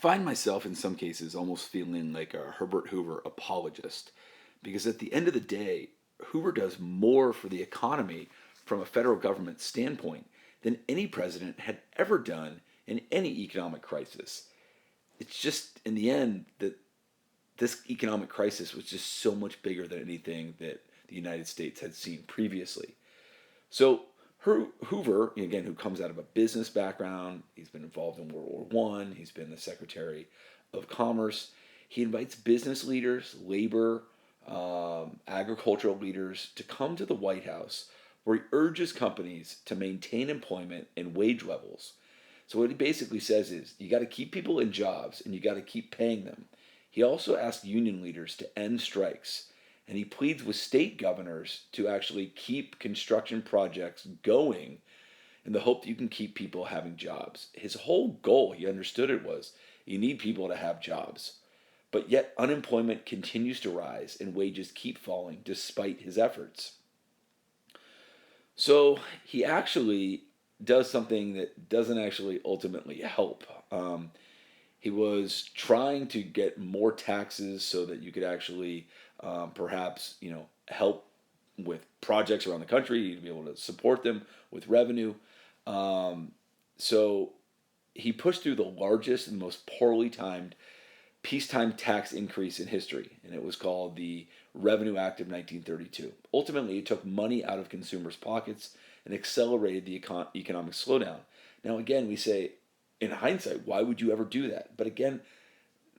find myself in some cases almost feeling like a Herbert Hoover apologist because at the end of the day, Hoover does more for the economy from a federal government standpoint than any president had ever done in any economic crisis. It's just in the end that this economic crisis was just so much bigger than anything that the United States had seen previously. So Hoover, again, who comes out of a business background, he's been involved in World War One. He's been the Secretary of Commerce. He invites business leaders, labor, agricultural leaders to come to the White House, where he urges companies to maintain employment and wage levels. So what he basically says is, you got to keep people in jobs and you got to keep paying them. He also asks union leaders to end strikes, and he pleads with state governors to actually keep construction projects going in the hope that you can keep people having jobs. His whole goal, he understood it was, you need people to have jobs. But yet unemployment continues to rise and wages keep falling despite his efforts. So he actually does something that doesn't actually ultimately help. He was trying to get more taxes so that you could actually perhaps help with projects around the country. You'd be able to support them with revenue. So he pushed through the largest and most poorly timed peacetime tax increase in history, and it was called the Revenue Act of 1932. Ultimately, it took money out of consumers' pockets and accelerated the economic slowdown. Now, again, we say, in hindsight, why would you ever do that? But again,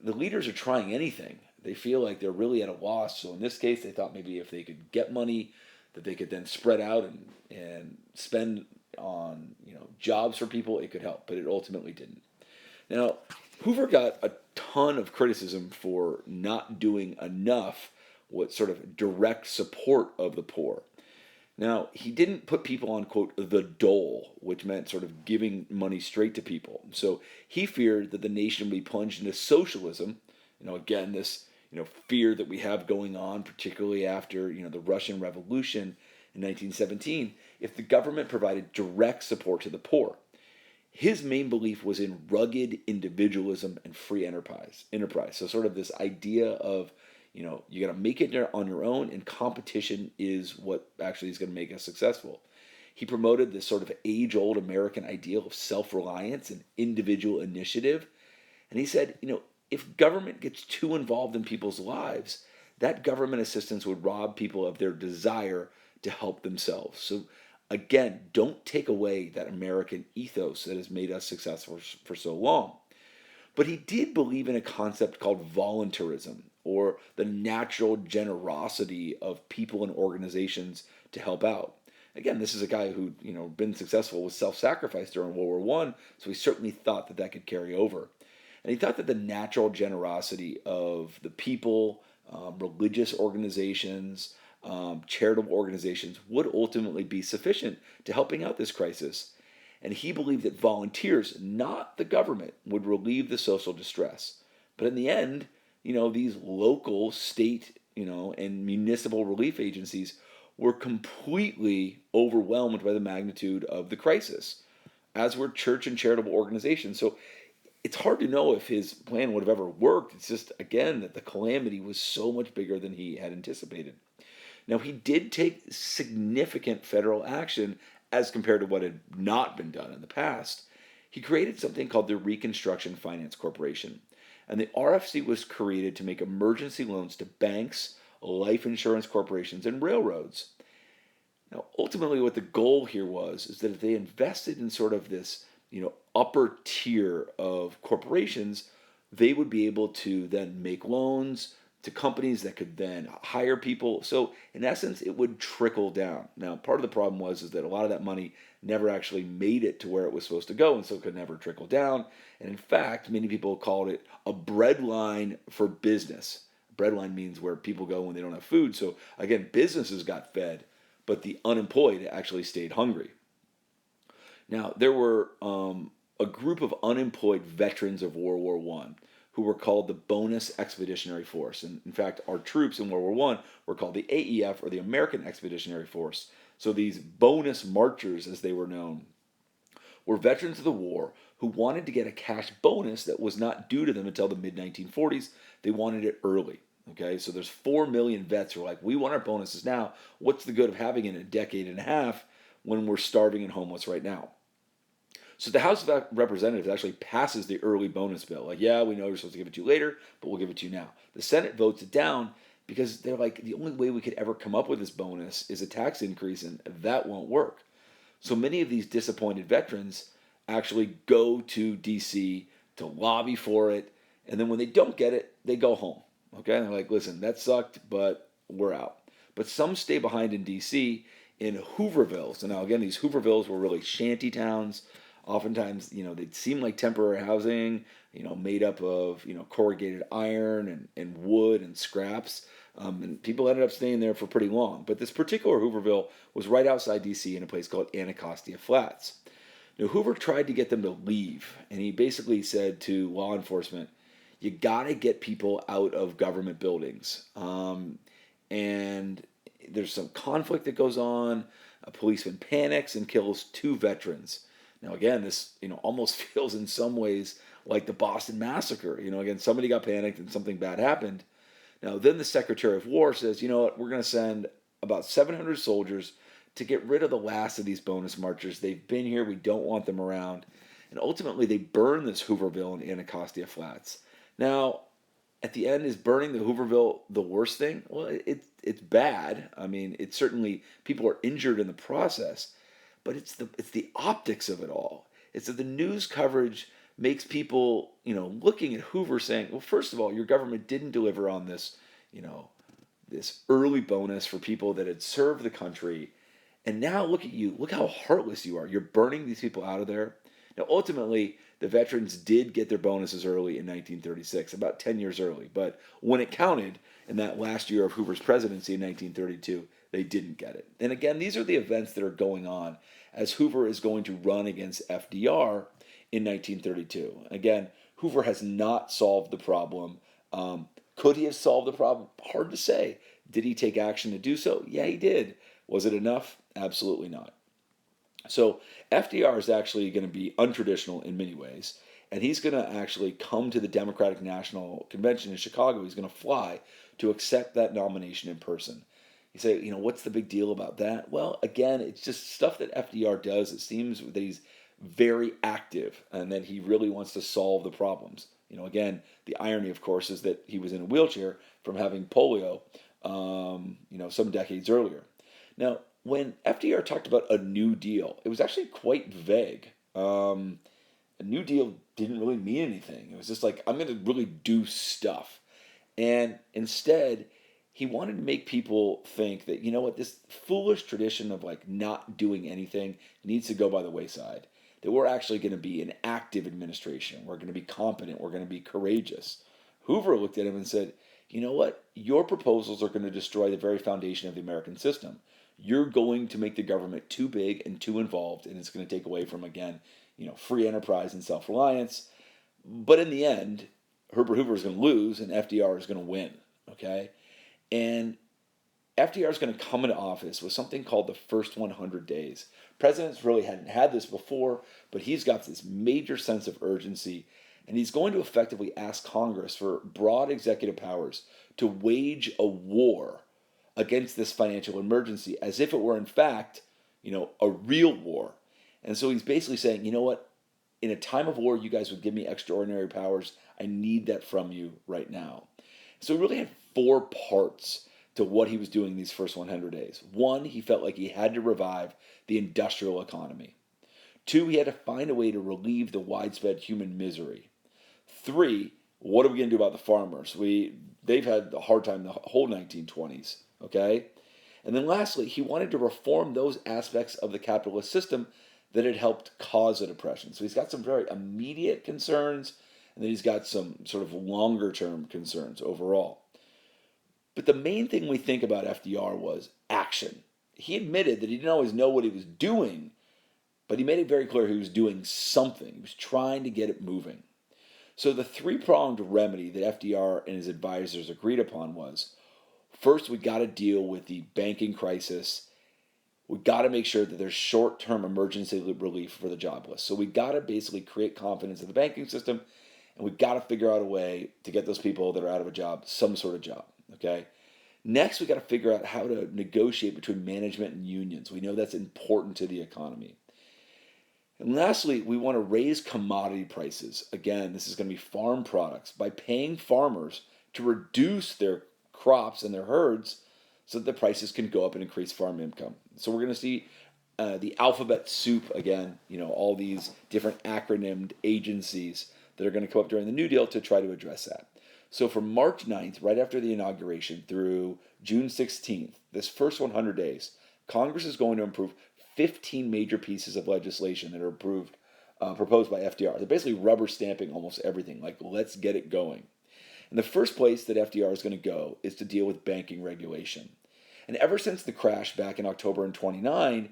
the leaders are trying anything. They feel like they're really at a loss. So in this case, they thought maybe if they could get money, that they could then spread out and spend on jobs for people, it could help. But it ultimately didn't. Now, Hoover got a ton of criticism for not doing enough with sort of direct support of the poor. Now, he didn't put people on, quote, the dole, which meant sort of giving money straight to people. So he feared that the nation would be plunged into socialism. Again, this, fear that we have going on, particularly after, the Russian Revolution in 1917, if the government provided direct support to the poor. His main belief was in rugged individualism and free enterprise. So sort of this idea of, you got to make it on your own, and competition is what actually is going to make us successful. He promoted this sort of age-old American ideal of self-reliance and individual initiative. And he said, if government gets too involved in people's lives, that government assistance would rob people of their desire to help themselves. So again, don't take away that American ethos that has made us successful for so long. But he did believe in a concept called voluntarism, or the natural generosity of people and organizations to help out. Again, this is a guy who been successful with self-sacrifice during World War One, so he certainly thought that could carry over. And he thought that the natural generosity of the people, religious organizations, charitable organizations would ultimately be sufficient to helping out this crisis. And he believed that volunteers, not the government, would relieve the social distress. But in the end, these local, state, and municipal relief agencies were completely overwhelmed by the magnitude of the crisis, as were church and charitable organizations. So it's hard to know if his plan would have ever worked. It's just, again, that the calamity was so much bigger than he had anticipated. Now, he did take significant federal action as compared to what had not been done in the past. He created something called the Reconstruction Finance Corporation. And the RFC was created to make emergency loans to banks, life insurance corporations, and railroads. Now, ultimately, what the goal here was is that if they invested in sort of this, upper tier of corporations, they would be able to then make loans to companies that could then hire people. So in essence, it would trickle down. Now, part of the problem was that a lot of that money never actually made it to where it was supposed to go, and so it could never trickle down. And in fact, many people called it a breadline for business. Breadline means where people go when they don't have food. So again, businesses got fed, but the unemployed actually stayed hungry. Now, there were a group of unemployed veterans of World War One who were called the Bonus Expeditionary Force. And in fact, our troops in World War One were called the AEF, or the American Expeditionary Force. So these bonus marchers, as they were known, were veterans of the war who wanted to get a cash bonus that was not due to them until the mid 1940s. They wanted it early. Okay, so there's 4 million vets who are like, we want our bonuses now. What's the good of having it in a decade and a half when we're starving and homeless right now? So the House of Representatives actually passes the early bonus bill. Like, yeah, we know you're supposed to give it to you later, but we'll give it to you now. The Senate votes it down because they're like, the only way we could ever come up with this bonus is a tax increase, and that won't work. So many of these disappointed veterans actually go to DC to lobby for it, and then when they don't get it, they go home. Okay, and they're like, listen, that sucked, but we're out. But some stay behind in DC in Hoovervilles. And now again, these Hoovervilles were really shanty towns. Oftentimes, they'd seem like temporary housing, made up of, corrugated iron and wood and scraps. And people ended up staying there for pretty long. But this particular Hooverville was right outside D.C. in a place called Anacostia Flats. Now, Hoover tried to get them to leave, and he basically said to law enforcement, you got to get people out of government buildings. And there's some conflict that goes on. A policeman panics and kills 2 veterans. Now, again, this almost feels in some ways like the Boston Massacre. Again, somebody got panicked and something bad happened. Now, then the Secretary of War says, you know what, we're going to send about 700 soldiers to get rid of the last of these bonus marchers. They've been here. We don't want them around. And ultimately, they burn this Hooverville in Anacostia Flats. Now, at the end, is burning the Hooverville the worst thing? Well, it's bad. I mean, it's certainly, people are injured in the process. But it's the optics of it all. It's that the news coverage makes people, looking at Hoover saying, well, first of all, your government didn't deliver on this, this early bonus for people that had served the country. And now look at you. Look how heartless you are. You're burning these people out of there. Now, ultimately, the veterans did get their bonuses early in 1936, about 10 years early. But when it counted in that last year of Hoover's presidency in 1932, they didn't get it. And again, these are the events that are going on as Hoover is going to run against FDR in 1932. Again, Hoover has not solved the problem. Could he have solved the problem? Hard to say. Did he take action to do so? Yeah, he did. Was it enough? Absolutely not. So FDR is actually going to be untraditional in many ways, and he's going to actually come to the Democratic National Convention in Chicago. He's going to fly to accept that nomination in person. You say, what's the big deal about that? Well, again, it's just stuff that FDR does. It seems that he's very active and that he really wants to solve the problems. Again, the irony, of course, is that he was in a wheelchair from having polio, some decades earlier. Now, when FDR talked about a New Deal, it was actually quite vague. A New Deal didn't really mean anything. It was just like, I'm going to really do stuff. And instead, he wanted to make people think that, this foolish tradition of like not doing anything needs to go by the wayside. That we're actually going to be an active administration. We're going to be competent. We're going to be courageous. Hoover looked at him and said, you know what? Your proposals are going to destroy the very foundation of the American system. You're going to make the government too big and too involved, and it's going to take away from, again, free enterprise and self-reliance. But in the end, Herbert Hoover is going to lose and FDR is going to win, okay? And FDR is going to come into office with something called the first 100 days. Presidents really hadn't had this before, but he's got this major sense of urgency, and he's going to effectively ask Congress for broad executive powers to wage a war against this financial emergency as if it were, in fact, a real war. And so he's basically saying, you know what? In a time of war, you guys would give me extraordinary powers. I need that from you right now. So he really had 4 parts to what he was doing these first 100 days. 1, he felt like he had to revive the industrial economy. 2, he had to find a way to relieve the widespread human misery. 3, what are we going to do about the farmers? They've had a hard time the whole 1920s, okay? And then lastly, he wanted to reform those aspects of the capitalist system that had helped cause the Depression. So he's got some very immediate concerns, and then he's got some sort of longer-term concerns overall. But the main thing we think about FDR was action. He admitted that he didn't always know what he was doing, but he made it very clear he was doing something. He was trying to get it moving. So the 3-pronged remedy that FDR and his advisors agreed upon was, first, we got to deal with the banking crisis We got to make sure that there's short-term emergency relief for the jobless. So we got to basically create confidence in the banking system, and we got to figure out a way to get those people that are out of a job some sort of job. Okay. Next, we got to figure out how to negotiate between management and unions. We know that's important to the economy. And lastly, we want to raise commodity prices. Again, this is going to be farm products by paying farmers to reduce their crops and their herds so that the prices can go up and increase farm income. So we're going to see the alphabet soup again, all these different acronymed agencies that are going to come up during the New Deal to try to address that. So from March 9th, right after the inauguration, through June 16th, this first 100 days, Congress is going to approve 15 major pieces of legislation that are proposed by FDR. They're basically rubber stamping almost everything, like let's get it going. And the first place that FDR is going to go is to deal with banking regulation. And ever since the crash back in October in 29,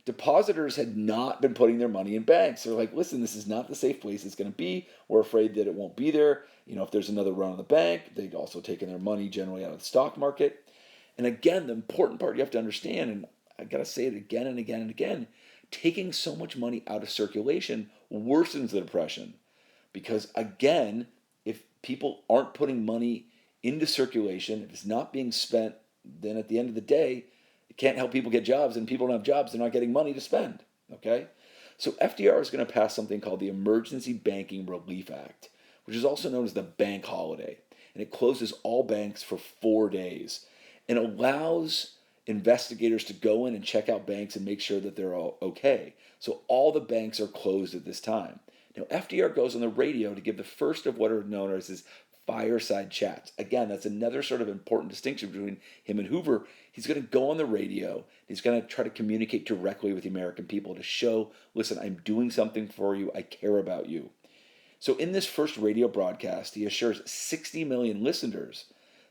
depositors had not been putting their money in banks. They're like, listen, this is not the safe place it's going to be. We're afraid that it won't be there. If there's another run on the bank, they'd also taken their money generally out of the stock market. And again, the important part you have to understand, and I got to say it again and again and again, taking so much money out of circulation worsens the depression. Because again, if people aren't putting money into circulation, if it's not being spent, then at the end of the day, it can't help people get jobs, and people don't have jobs, they're not getting money to spend, okay? So FDR is going to pass something called the Emergency Banking Relief Act, which is also known as the bank holiday. And it closes all banks for 4 days and allows investigators to go in and check out banks and make sure that they're all okay. So all the banks are closed at this time. Now, FDR goes on the radio to give the first of what are known as his fireside chats. Again, that's another sort of important distinction between him and Hoover. He's going to go on the radio. He's going to try to communicate directly with the American people to show, listen, I'm doing something for you. I care about you. So in this first radio broadcast, he assures 60 million listeners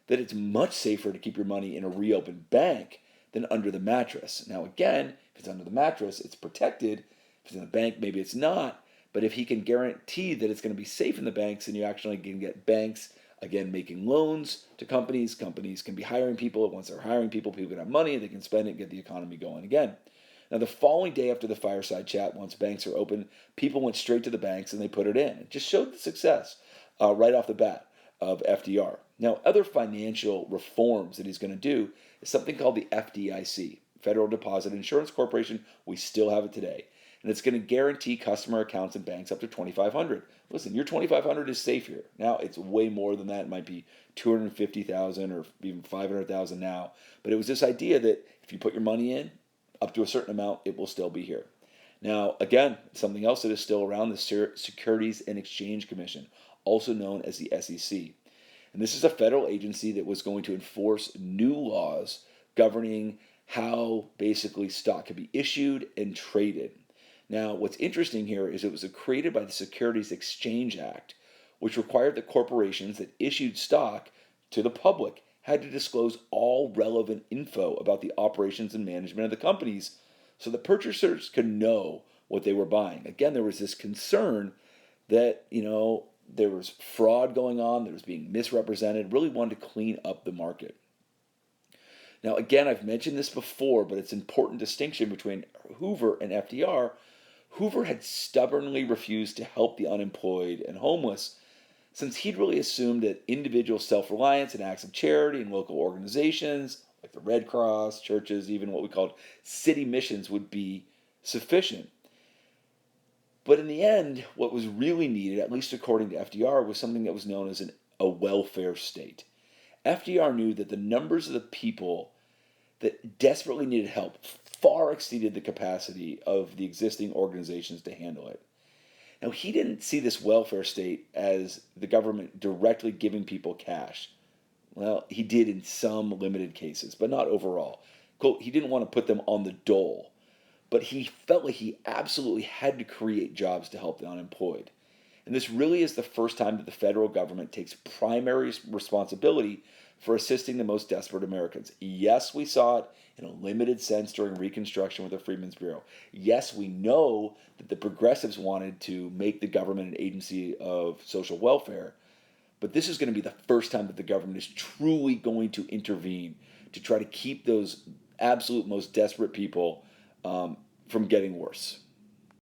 that it's much safer to keep your money in a reopened bank than under the mattress. Now again, if it's under the mattress, it's protected. If it's in the bank, maybe it's not. But if he can guarantee that it's going to be safe in the banks, then you actually can get banks, again, making loans to companies. Companies can be hiring people. Once they're hiring people, people can have money. They can spend it and get the economy going again. Now, the following day after the fireside chat, once banks are open, people went straight to the banks and they put it in. It just showed the success right off the bat of FDR. Now, other financial reforms that he's going to do is something called the FDIC, Federal Deposit Insurance Corporation. We still have it today. And it's going to guarantee customer accounts in banks up to $2,500. Listen, your $2,500 is safe here. Now, it's way more than that. It might be $250,000 or even $500,000 now. But it was this idea that if you put your money in, up to a certain amount, it will still be here. Now, again, something else that is still around, the Securities and Exchange Commission, also known as the SEC. And this is a federal agency that was going to enforce new laws governing how basically stock could be issued and traded. Now, what's interesting here is it was created by the Securities Exchange Act, which required that corporations that issued stock to the public had to disclose all relevant info about the operations and management of the companies so the purchasers could know what they were buying. Again, there was this concern that, there was fraud going on, that was being misrepresented, really wanted to clean up the market. Now, again, I've mentioned this before, but it's an important distinction between Hoover and FDR. Hoover had stubbornly refused to help the unemployed and homeless since he'd really assumed that individual self-reliance and acts of charity and local organizations like the Red Cross, churches, even what we called city missions would be sufficient. But in the end, what was really needed, at least according to FDR, was something that was known as a welfare state. FDR knew that the numbers of the people that desperately needed help far exceeded the capacity of the existing organizations to handle it. Now, he didn't see this welfare state as the government directly giving people cash. Well, he did in some limited cases, but not overall. Quote, he didn't want to put them on the dole, but he felt like he absolutely had to create jobs to help the unemployed. And this really is the first time that the federal government takes primary responsibility for assisting the most desperate Americans. Yes, we saw it in a limited sense during Reconstruction with the Freedmen's Bureau. Yes, we know that the progressives wanted to make the government an agency of social welfare, but this is going to be the first time that the government is truly going to intervene to try to keep those absolute most desperate people from getting worse.